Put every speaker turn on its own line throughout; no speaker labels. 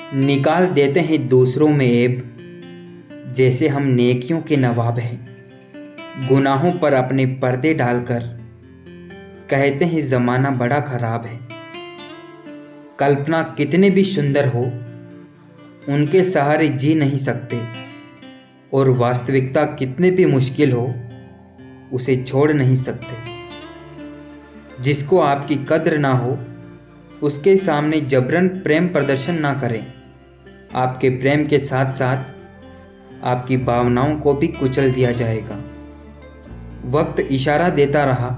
निकाल देते हैं दूसरों में ऐब, जैसे हम नेकियों के नवाब हैं। गुनाहों पर अपने पर्दे डालकर कहते हैं ज़माना बड़ा ख़राब है। कल्पना कितने भी सुंदर हो, उनके सहारे जी नहीं सकते, और वास्तविकता कितने भी मुश्किल हो, उसे छोड़ नहीं सकते। जिसको आपकी कद्र ना हो, उसके सामने जबरन प्रेम प्रदर्शन ना करें। आपके प्रेम के साथ साथ आपकी भावनाओं को भी कुचल दिया जाएगा। वक्त इशारा देता रहा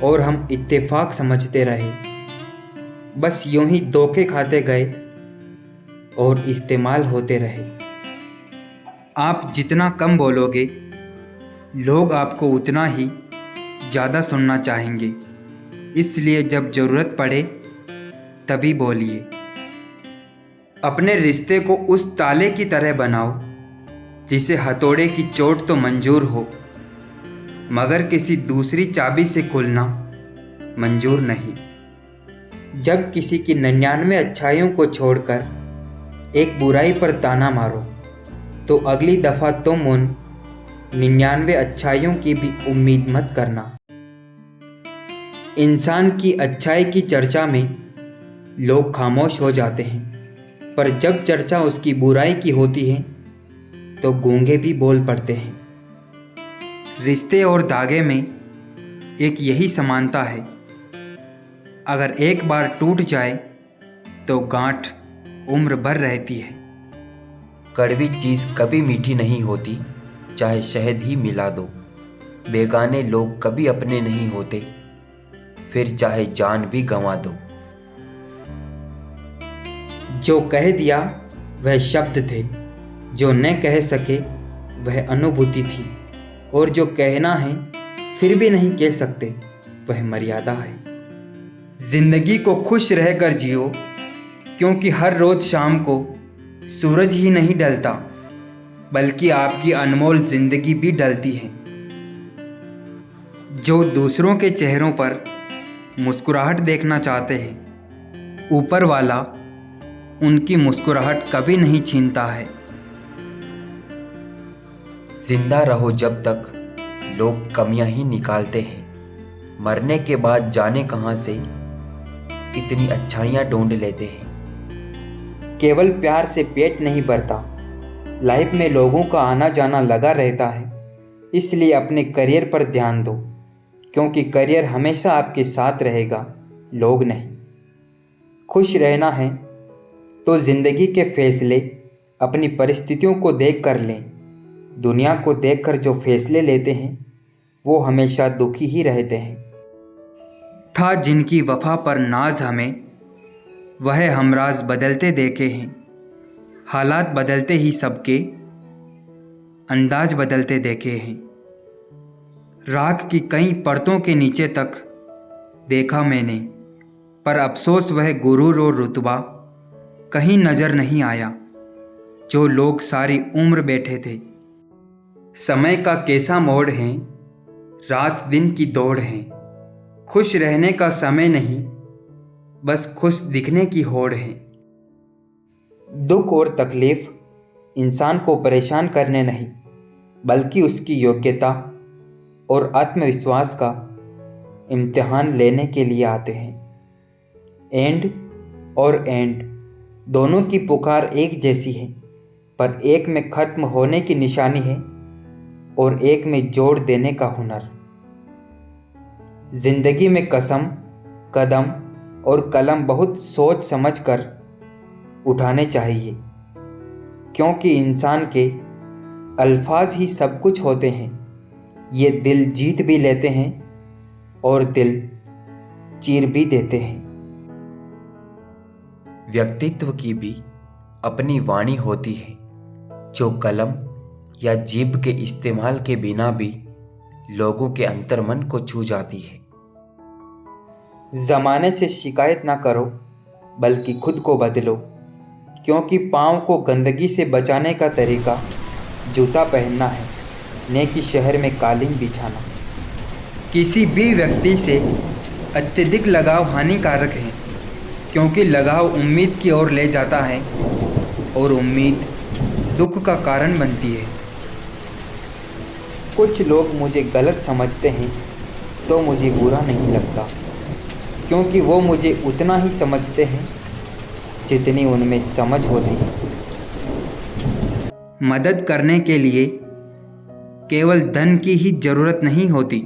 और हम इत्तेफाक समझते रहे। बस यूं ही धोखे खाते गए और इस्तेमाल होते रहे। आप जितना कम बोलोगे, लोग आपको उतना ही ज़्यादा सुनना चाहेंगे। इसलिए जब ज़रूरत पड़े तभी बोलिए। अपने रिश्ते को उस ताले की तरह बनाओ जिसे हथौड़े की चोट तो मंजूर हो, मगर किसी दूसरी चाबी से खुलना मंजूर नहीं। जब किसी की 99 अच्छाइयों को छोड़कर एक बुराई पर ताना मारो, तो अगली दफ़ा तुम उन 99 अच्छाइयों की भी उम्मीद मत करना। इंसान की अच्छाई की चर्चा में लोग खामोश हो जाते हैं, पर जब चर्चा उसकी बुराई की होती है तो गूंगे भी बोल पड़ते हैं। रिश्ते और धागे में एक यही समानता है। अगर एक बार टूट जाए तो गांठ उम्र भर रहती है।
कड़वी चीज़ कभी मीठी नहीं होती, चाहे शहद ही मिला दो। बेगाने लोग कभी अपने नहीं होते, फिर चाहे जान भी गंवा दो।
जो कह दिया वह शब्द थे, जो न कह सके वह अनुभूति थी, और जो कहना है फिर भी नहीं कह सकते वह मर्यादा है। जिंदगी को खुश रहकर जियो, क्योंकि हर रोज़ शाम को सूरज ही नहीं ढलता, बल्कि आपकी अनमोल जिंदगी भी ढलती है। जो दूसरों के चेहरों पर मुस्कुराहट देखना चाहते हैं, ऊपर वाला उनकी मुस्कुराहट कभी नहीं छीनता है।
जिंदा रहो जब तक लोग कमियां ही निकालते हैं, मरने के बाद जाने कहां से इतनी अच्छाइयां ढूंढ लेते हैं।
केवल प्यार से पेट नहीं भरता, लाइफ में लोगों का आना जाना लगा रहता है। इसलिए अपने करियर पर ध्यान दो, क्योंकि करियर हमेशा आपके साथ रहेगा, लोग नहीं। खुश रहना है तो ज़िंदगी के फैसले अपनी परिस्थितियों को देख कर लें। दुनिया को देखकर जो फैसले लेते हैं वो हमेशा दुखी ही रहते हैं। था जिनकी वफा पर नाज हमें, वह हमराज बदलते देखे हैं। हालात बदलते ही सबके अंदाज बदलते देखे हैं। राख की कई परतों के नीचे तक देखा मैंने, पर अफसोस वह गुरूर और रुतबा कहीं नज़र नहीं आया जो लोग सारी उम्र बैठे थे। समय का कैसा मोड़ है, रात दिन की दौड़ है। खुश रहने का समय नहीं, बस खुश दिखने की होड़ है। दुख और तकलीफ इंसान को परेशान करने नहीं, बल्कि उसकी योग्यता और आत्मविश्वास का इम्तिहान लेने के लिए आते हैं। एंड और एंड दोनों की पुकार एक जैसी है, पर एक में ख़त्म होने की निशानी है और एक में जोड़ देने का हुनर। जिंदगी में कसम, कदम और कलम बहुत सोच समझ कर उठाने चाहिए, क्योंकि इंसान के अल्फाज ही सब कुछ होते हैं। ये दिल जीत भी लेते हैं और दिल चीर भी देते हैं।
व्यक्तित्व की भी अपनी वाणी होती है, जो कलम या जीभ के इस्तेमाल के बिना भी लोगों के अंतर्मन को छू जाती है।
ज़माने से शिकायत ना करो, बल्कि खुद को बदलो, क्योंकि पाँव को गंदगी से बचाने का तरीका जूता पहनना है, न कि शहर में कालीन बिछाना। किसी भी व्यक्ति से अत्यधिक लगाव हानिकारक है, क्योंकि लगाव उम्मीद की ओर ले जाता है और उम्मीद दुख का कारण बनती है। कुछ लोग मुझे गलत समझते हैं तो मुझे बुरा नहीं लगता, क्योंकि वो मुझे उतना ही समझते हैं जितनी उनमें समझ होती है। मदद करने के लिए केवल धन की ही ज़रूरत नहीं होती,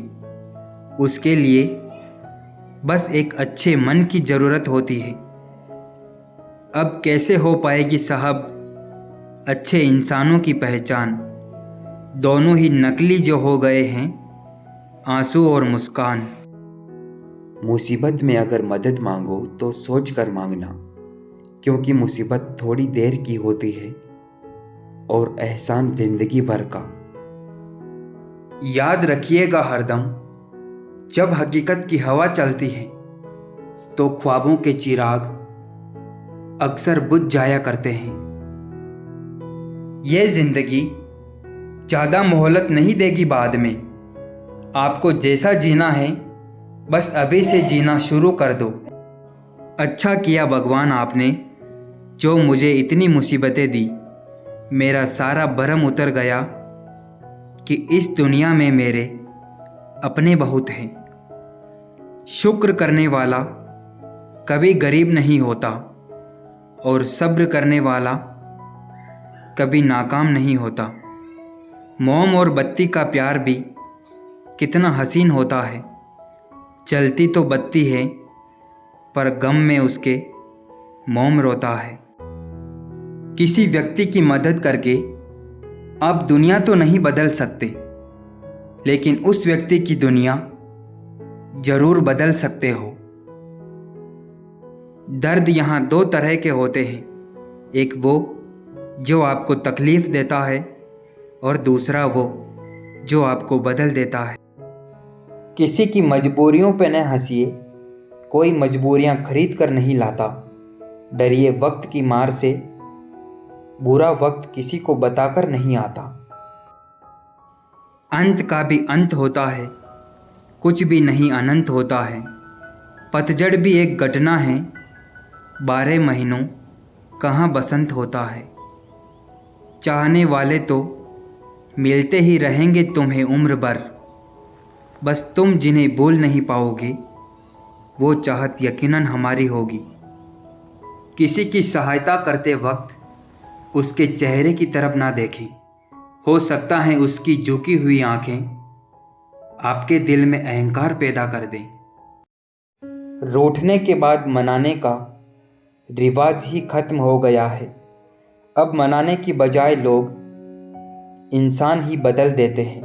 उसके लिए बस एक अच्छे मन की ज़रूरत होती है। अब कैसे हो पाएगी साहब अच्छे इंसानों की पहचान, दोनों ही नकली जो हो गए हैं आंसू और मुस्कान।
मुसीबत में अगर मदद मांगो तो सोच कर मांगना, क्योंकि मुसीबत थोड़ी देर की होती है और एहसान जिंदगी भर का।
याद रखिएगा हरदम, जब हकीकत की हवा चलती है तो ख्वाबों के चिराग अक्सर बुझ जाया करते हैं। ये जिंदगी ज़्यादा मोहलत नहीं देगी बाद में, आपको जैसा जीना है बस अभी से जीना शुरू कर दो। अच्छा किया भगवान आपने जो मुझे इतनी मुसीबतें दी, मेरा सारा भरम उतर गया कि इस दुनिया में मेरे अपने बहुत हैं। शुक्र करने वाला कभी गरीब नहीं होता और सब्र करने वाला कभी नाकाम नहीं होता। मोम और बत्ती का प्यार भी कितना हसीन होता है, चलती तो बत्ती है पर गम में उसके मोम रोता है। किसी व्यक्ति की मदद करके आप दुनिया तो नहीं बदल सकते, लेकिन उस व्यक्ति की दुनिया जरूर बदल सकते हो। दर्द यहाँ दो तरह के होते हैं, एक वो जो आपको तकलीफ देता है और दूसरा वो जो आपको बदल देता है। किसी की मजबूरियों पे न हंसिए, कोई मजबूरियां खरीद कर नहीं लाता। डरिए वक्त की मार से, बुरा वक्त किसी को बताकर नहीं आता। अंत का भी अंत होता है, कुछ भी नहीं अनंत होता है। पतझड़ भी एक घटना है, 12 महीनों कहाँ बसंत होता है। चाहने वाले तो मिलते ही रहेंगे तुम्हें उम्र भर, बस तुम जिन्हें भूल नहीं पाओगे वो चाहत यकीनन हमारी होगी। किसी की सहायता करते वक्त उसके चेहरे की तरफ ना देखें, हो सकता है उसकी झुकी हुई आंखें आपके दिल में अहंकार पैदा कर दें। रूठने के बाद मनाने का रिवाज ही खत्म हो गया है। अब मनाने की बजाय लोग इंसान ही बदल देते हैं।